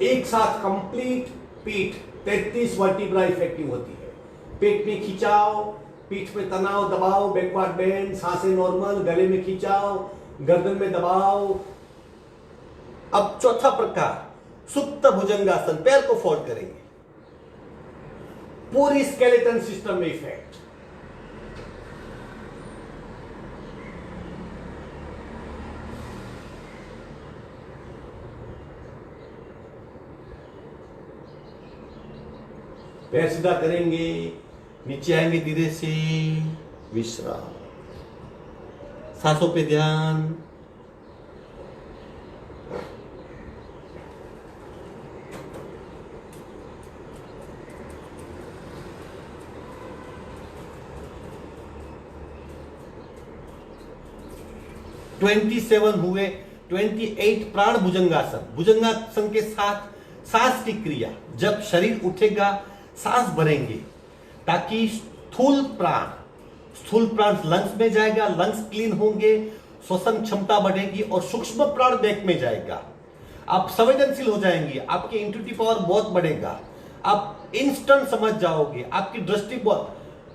Speaker 1: एक साथ कंप्लीट पीठ 33 वर्टिब्रा इफेक्टिव होती है। पेट में खिंचाव, पीठ में तनाव, दबाव, बैकवर्ड बेंड, सांसें नॉर्मल, गले में खिंचाव, गर्दन में दबाव। अब चौथा प्रकार, सुप्त भुजंगासन, पैर को फोल्ड करेंगे, पूरी स्केलेटन सिस्टम में इफेक्ट। पैर सीधा करेंगे, नीचे आएंगे धीरे से, विश्राम, सांसों पे ध्यान। (27) हुए। 28 प्राण भुजंगासन। भुजंगासन के साथ सांस की क्रिया, जब शरीर उठेगा सांस भरेंगे ताकि स्थूल प्राण लंग्स में जाएगा, लंग्स क्लीन होंगे, श्वसन क्षमता बढ़ेगी और सूक्ष्म प्राण बैक में जाएगा। आप संवेदनशील हो जाएंगे, आपकी इंट्यूटिव पावर बहुत बढ़ेगा, आप इंस्टेंट समझ जाओगे, आपकी दृष्टि बहुत।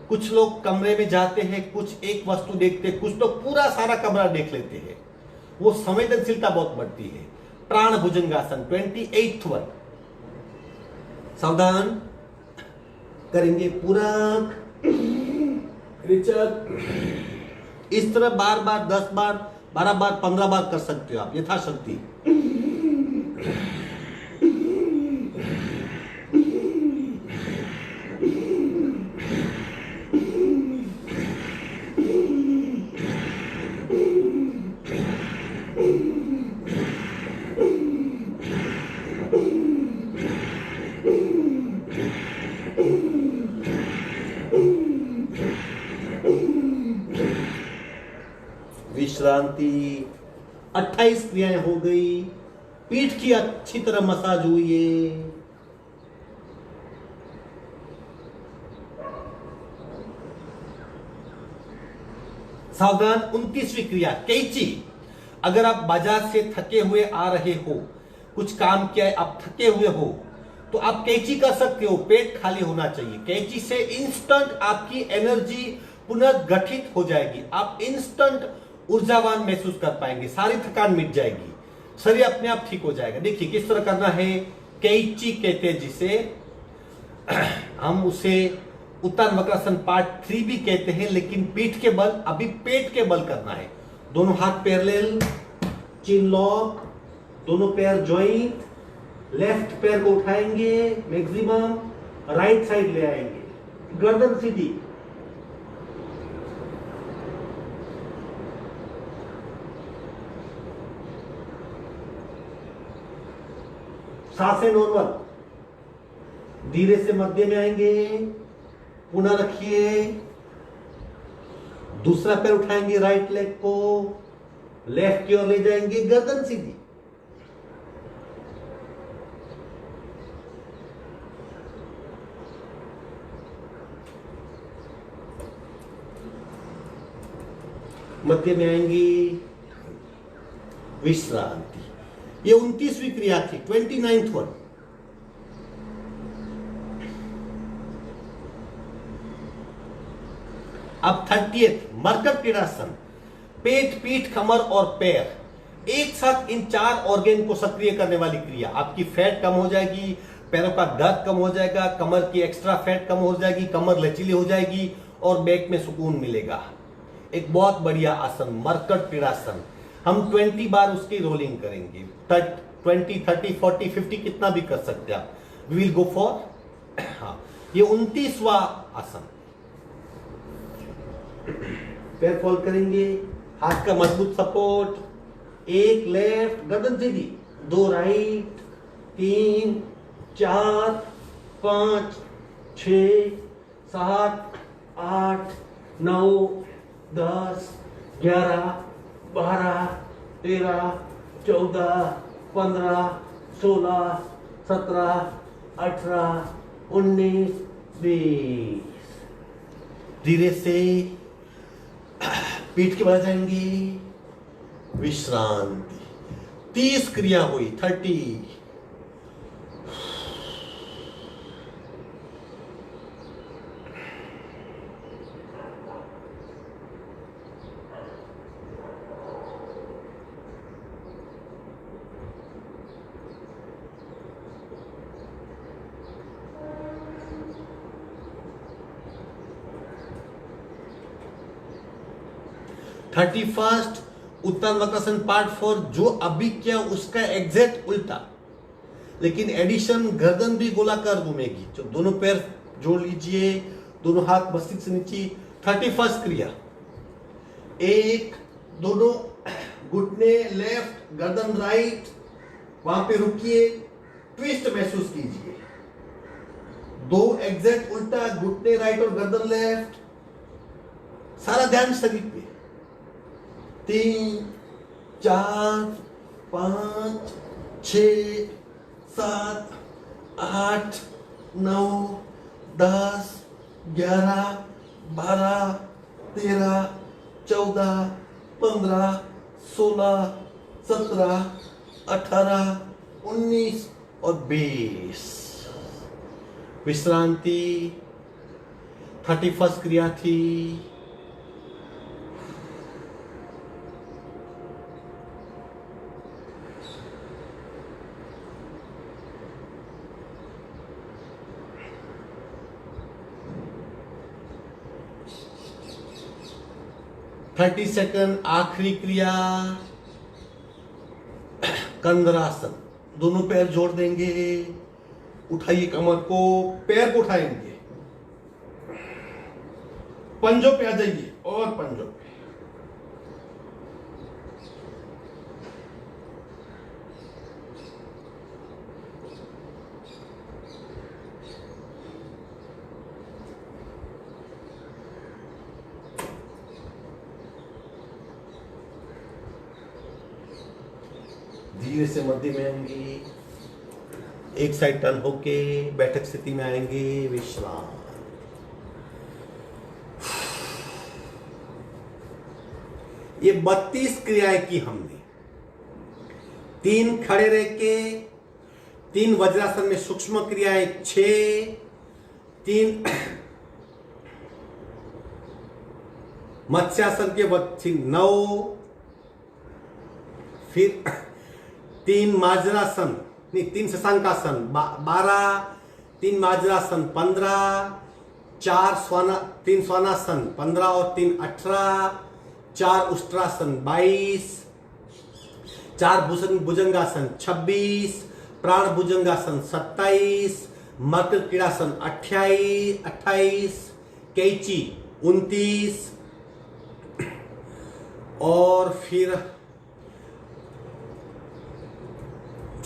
Speaker 1: कुछ लोग कमरे में जाते हैं, कुछ एक वस्तु देखते हैं, कुछ लोग पूरा सारा कमरा देख लेते हैं, वो संवेदनशीलता बहुत बढ़ती है। प्राण भुजंगासन 28 वन। सावधान करेंगे पूरा इस तरह बार बार 10 बार 12 बार 15 बार कर सकते हो आप, यथाशक्ति। विश्रांति। 28 क्रियाएं हो गई। पीठ की अच्छी तरह मसाज हुई है। सावधान। 29वीं क्रिया कैंची। अगर आप बाजार से थके हुए आ रहे हो, कुछ काम किया है, आप थके हुए हो, तो आप कैंची कर सकते हो, पेट खाली होना चाहिए। कैंची से इंस्टेंट आपकी एनर्जी पुनर्गठित हो जाएगी, आप इंस्टेंट ऊर्जावान महसूस कर पाएंगे, सारी थकान मिट जाएगी, शरीर अपने आप ठीक हो जाएगा। देखिए किस तरह करना है। कैंची कहते हैं जिसे, हम उसे उत्तान वक्रासन पार्ट 3 भी कहते हैं, लेकिन पीठ के बल, अभी पेट के बल करना है। दोनों हाथ पैरेलल, चिन लॉक, दोनों पैर ज्वाइंट, लेफ्ट पैर को उठाएंगे मैक्सिमम, राइट साइड ले आएंगे, गर्दन सीधी, सांसें नॉर्मल, धीरे से मध्य में आएंगे, पुनः रखिए, दूसरा पैर उठाएंगे, राइट लेग को लेफ्ट की ओर ले जाएंगे, गर्दन सीधी, मध्य में आएंगी, विश्रांति। ये 29वीं क्रिया थी। 29th one. अब 30th मरकट क्रीड़ासन। पेट, पीठ, कमर और पैर एक साथ, इन 4 ऑर्गन को सक्रिय करने वाली क्रिया। आपकी फैट कम हो जाएगी, पैरों का दर्द कम हो जाएगा, कमर की एक्स्ट्रा फैट कम हो जाएगी, कमर लचीली हो जाएगी और बैक में सुकून मिलेगा। एक बहुत बढ़िया आसन मरकट क्रीड़ासन। हम 20 बार उसकी रोलिंग करेंगे। 20, 30, 40, 50 कितना भी कर सकते हैं आप। वी विल गो फॉर, हाँ, ये 29वां आसन। पैर फोल्ड करेंगे, हाथ का मजबूत सपोर्ट, एक लेफ्ट, गर्दन सीधी, 2 राइट, 3, 4, 5, 6, 7, 8, 9, 10, 11, 12, 13, 14, 15, 16, 17, 18, 19, 20। धीरे से पीठ के बल जाएंगे, विश्रांति। 30 क्रिया हुई। 30। 31 उत्तम वक्रासन पार्ट 4 जो अभी किया उसका एग्जैक्ट उल्टा, लेकिन एडिशन गर्दन भी गोलाकार घूमेगी। जो दोनों पैर जोड़ लीजिए, दोनों हाथ मस्तिष्क से नीचे। 31 क्रिया, एक दोनों घुटने लेफ्ट, गर्दन राइट, वहां पे रुकिए, ट्विस्ट महसूस कीजिए। दो एग्जैक्ट उल्टा, घुटने राइट और गर्दन लेफ्ट, सारा ध्यान शरीर पे। 3 4 5 6 7 8 9 10 11 12 13 14 15 16 17 18 19 और 20। विश्रांति। 31 क्रिया थी। थर्टी सेकंड आखिरी क्रिया, कंदरासन। दोनों पैर जोड़ देंगे, उठाइए कमर को, पैर को उठाएंगे, पंजों पे आ जाइए और पंजों पे। धीरे से मध्य में आएंगे, एक साइड टर्न होके बैठक स्थिति में आएंगे, विश्राम। ये 32 क्रियाएं की हमने। 3 खड़े रह के, 3 वज्रासन में सूक्ष्म क्रियाएं 6, 3 मत्स्यासन के 9, फिर 3 माजरासन, नहीं 3 शशांकासन 12, 3 माजरासन 15, 3 स्वानासन 15 और 3 18, 4 उष्ट्रासन 22, 4 भुजंगासन 26, प्राण भुजंगासन 27, मकर क्रीड़ासन 28, कैची 29 और फिर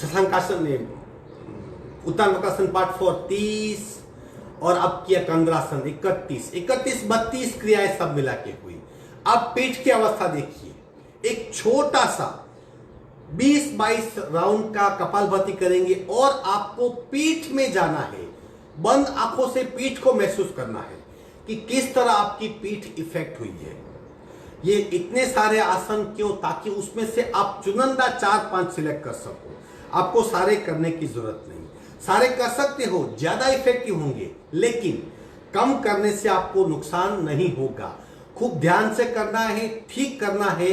Speaker 1: शशांकासन ने उत्तम वक्रासन पार्ट 4 30 और अब किया कंदरासन 31। 32 क्रियाएं सब मिला के हुई। अब पीठ की अवस्था देखिए, एक छोटा सा 20-22 राउंड का कपालभाति करेंगे और आपको पीठ में जाना है। बंद आंखों से पीठ को महसूस करना है कि किस तरह आपकी पीठ इफेक्ट हुई है। ये इतने सारे आसन क्यों? ताकि उसमें से आप चुनिंदा 4-5 सिलेक्ट कर सको। आपको सारे करने की जरूरत नहीं, सारे कर सकते हो, ज्यादा इफेक्टिव होंगे, लेकिन कम करने से आपको नुकसान नहीं होगा। खूब ध्यान से करना है, ठीक करना है,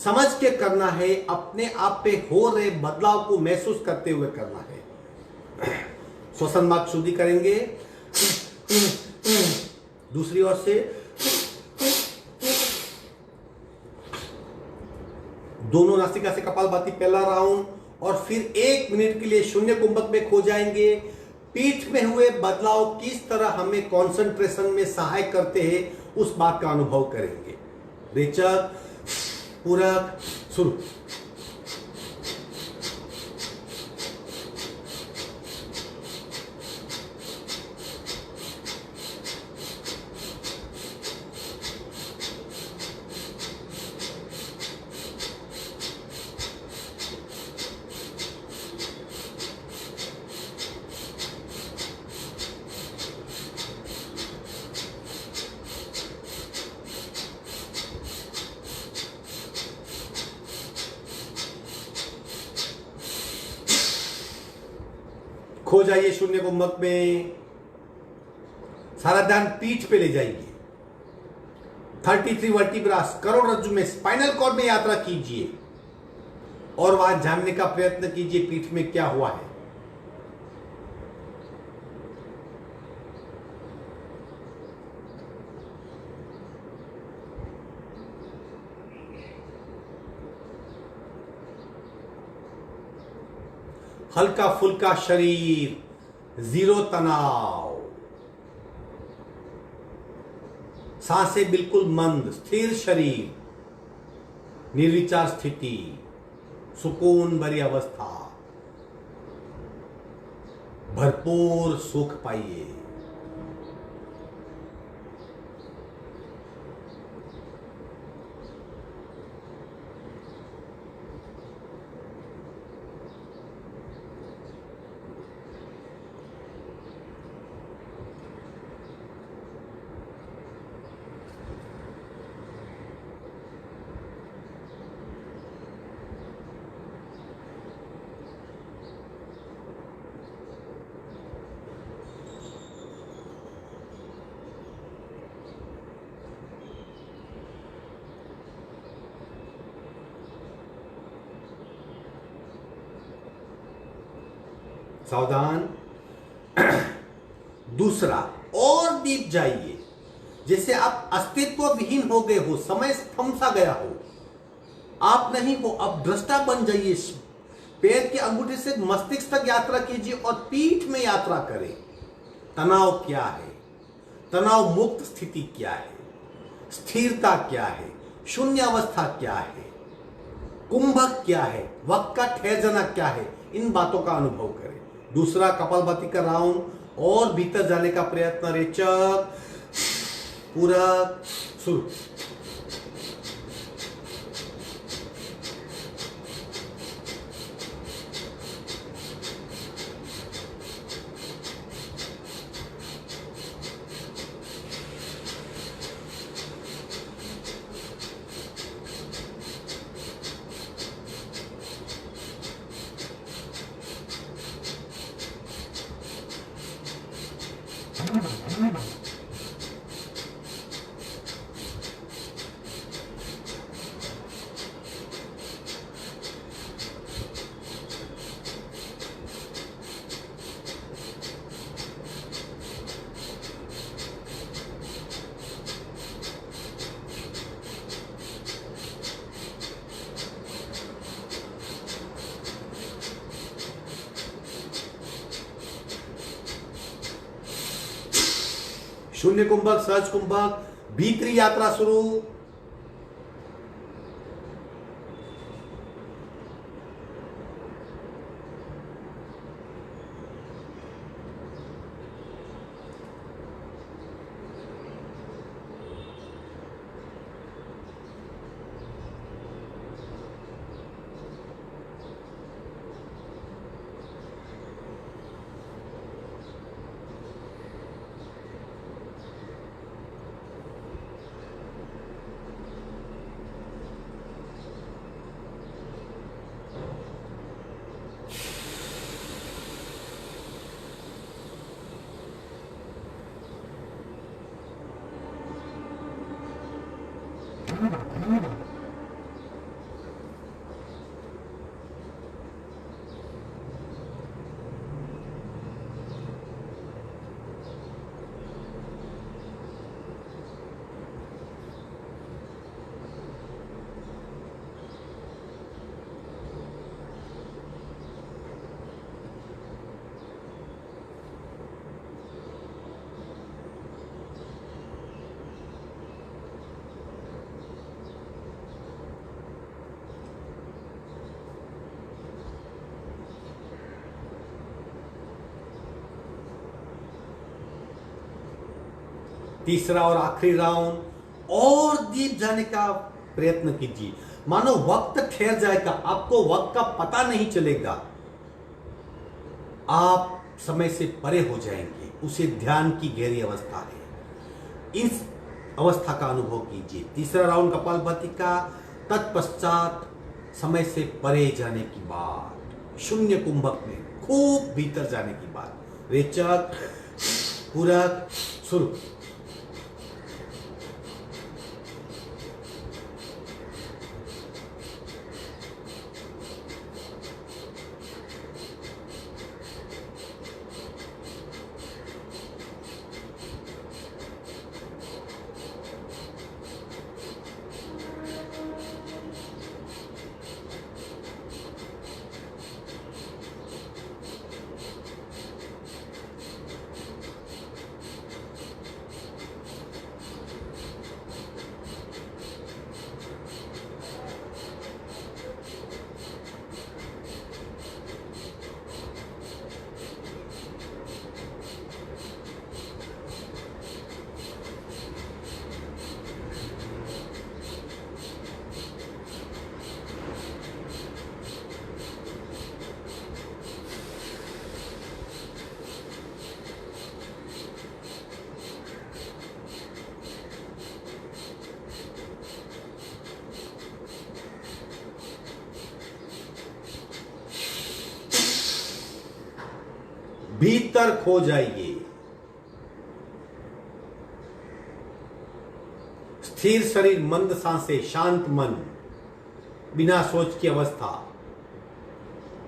Speaker 1: समझ के करना है, अपने आप पे हो रहे बदलाव को महसूस करते हुए करना है। श्वसन मार्ग शुद्धि करेंगे। दूसरी ओर से दोनों नासिका से कपालभाति पहला राउंड, और फिर 1 मिनट के लिए शून्य कुंभक में खो जाएंगे। पीठ में हुए बदलाव किस तरह हमें कंसंट्रेशन में सहायक करते हैं, उस बात का अनुभव करेंगे। रेचक, पूरक, शुरू। खो जाइए शून्य कुंभक में, सारा ध्यान पीठ पे ले जाइए। 33 वर्टिब्रास करोड़रज्जु में, स्पाइनल कॉर्ड में यात्रा कीजिए और वहां जानने का प्रयत्न कीजिए पीठ में क्या हुआ है। हल्का फुल्का शरीर, जीरो तनाव, सांसें बिल्कुल मंद, स्थिर शरीर, निर्विचार स्थिति, सुकून भरी अवस्था, भरपूर सुख पाइए। सावधान। दूसरा, और डीप जाइए, जैसे आप अस्तित्व विहीन हो गए हो, समय थम सा गया हो, आप नहीं हो, अब दृष्टा बन जाइए। पैर के अंगूठे से मस्तिष्क तक यात्रा कीजिए और पीठ में यात्रा करें। तनाव क्या है, तनाव मुक्त स्थिति क्या है, स्थिरता क्या है, शून्य अवस्था क्या है, कुंभक क्या है, वक्त का ठहर जाना क्या है, इन बातों का अनुभव करें। दूसरा, कपालभाति का राउंड, और भीतर जाने का प्रयत्न। रेचक, पूरक, शुरू। शून्य कुंभक, सहज कुंभक, भीतरी यात्रा शुरू। तीसरा और आखिरी राउंड, और डीप जाने का प्रयत्न कीजिए। मानो वक्त ठहर जाएगा, आपको वक्त का पता नहीं चलेगा, आप समय से परे हो जाएंगे। उसे ध्यान की गहरी अवस्था है, इस अवस्था का अनुभव कीजिए। तीसरा राउंड कपालभाति का, तत्पश्चात समय से परे जाने की बात, शून्य कुंभक में खूब भीतर जाने की बात। रेचक, पूरक, शुरू। भीतर खो जाइए। स्थिर शरीर, मंद सांसें, शांत मन, बिना सोच की अवस्था,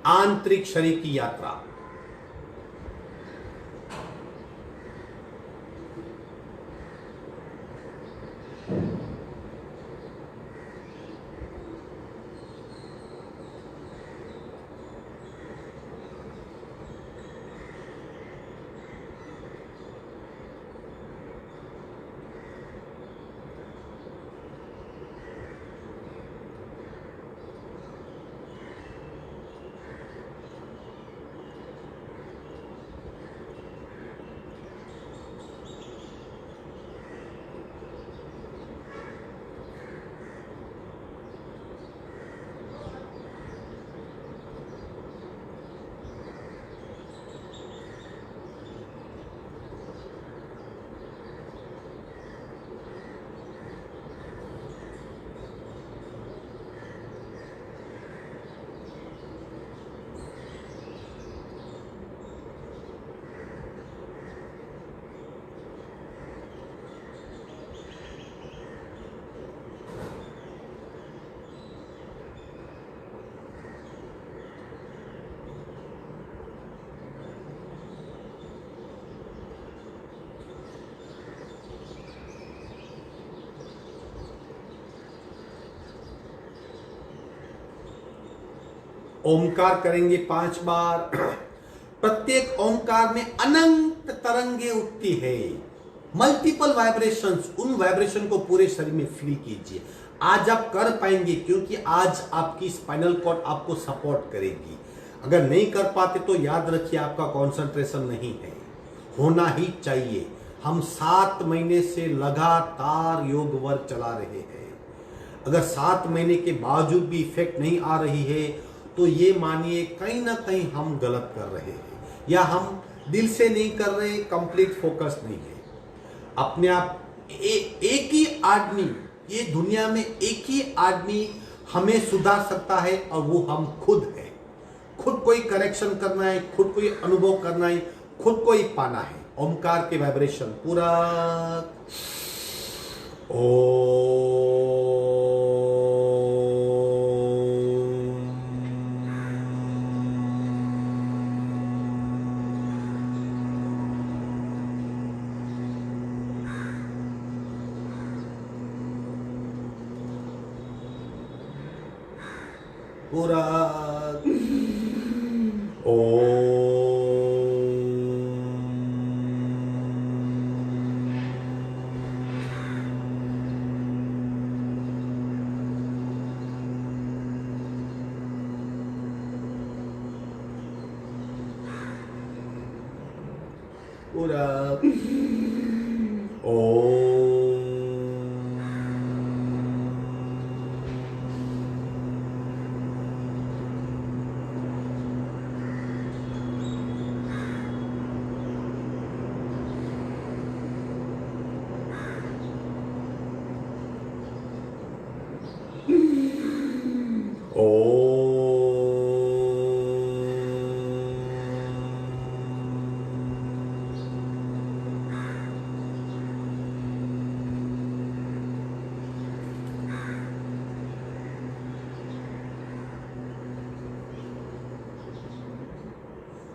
Speaker 1: आंतरिक शरीर की यात्रा। ओमकार करेंगे 5 बार। प्रत्येक ओमकार में अनंत तरंगे उठती है, मल्टीपल वाइब्रेशंस। उन वाइब्रेशन को पूरे शरीर में फील कीजिए। आज आप कर पाएंगे, क्योंकि आज आपकी स्पाइनल कॉर्ड आपको सपोर्ट करेगी। अगर नहीं कर पाते तो याद रखिए, आपका कंसंट्रेशन नहीं है, होना ही चाहिए। हम 7 महीने से लगातार योग वर्क चला रहे हैं। अगर 7 महीने के बावजूद भी इफेक्ट नहीं आ रही है, तो ये मानिए कहीं ना कहीं हम गलत कर रहे हैं, या हम दिल से नहीं कर रहे, कंप्लीट फोकस नहीं है। अपने आप एक ही आदमी, ये दुनिया में एक ही आदमी हमें सुधार सकता है, और वो हम खुद हैं। खुद को ही करेक्शन करना है, खुद को ही अनुभव करना है, खुद को ही पाना है। ओमकार के वाइब्रेशन पूरा पूरा पूरा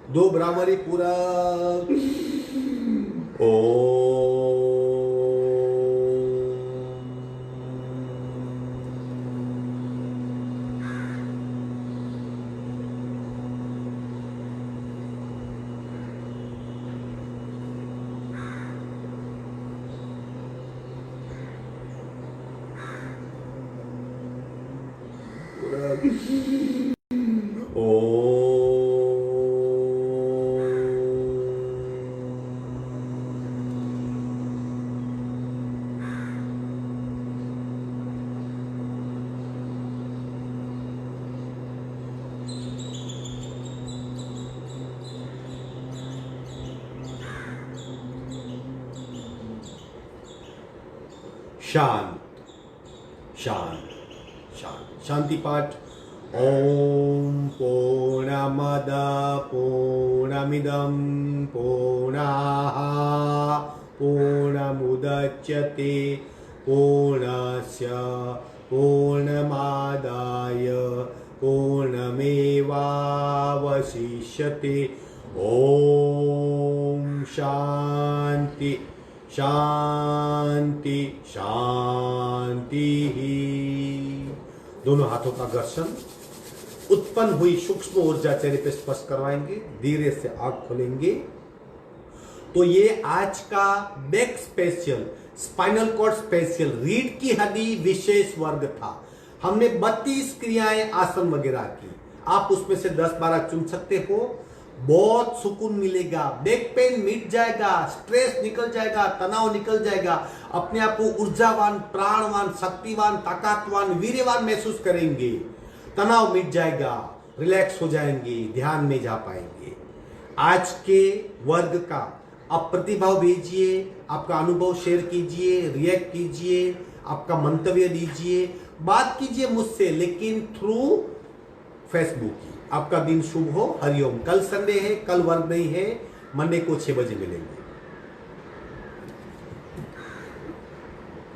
Speaker 1: दो ब्राह्मणी पूरा शांत शांत शांत। शांति पाठ ओम पूर्णमद पूर्णमिदं पूर्णाः पूर्णमुदच्यते पूर्णस्य पूर्णमादाय पूर्णमेवावशिष्यते। ओम शांति शांति शांति। दोनों हाथों का घर्षण, उत्पन्न हुई सूक्ष्म ऊर्जा चेहरे पे स्पर्श करवाएंगे, धीरे से आंख खोलेंगे। तो ये आज का back special, spinal cord special, रीढ़ की हड्डी विशेष वर्ग था। हमने 32 क्रियाएं आसन वगैरह की, आप उसमें से 10-12 चुन सकते हो। बहुत सुकून मिलेगा, बैक पेन मिट जाएगा, स्ट्रेस निकल जाएगा, तनाव निकल जाएगा, अपने आप को ऊर्जावान, प्राणवान, शक्तिवान, ताकतवान, वीर्यवान महसूस करेंगे, तनाव मिट जाएगा, रिलैक्स हो जाएंगे, ध्यान में जा पाएंगे। आज के वर्ग का आप प्रतिभाव भेजिए, आपका अनुभव शेयर कीजिए, रिएक्ट कीजिए, आपका मंतव्य दीजिए, बात कीजिए मुझसे, लेकिन थ्रू फेसबुक ही। आपका दिन शुभ हो। हरिओम। कल संडे है, कल वर्ग नहीं है, मंडे को 6 बजे मिलेंगे।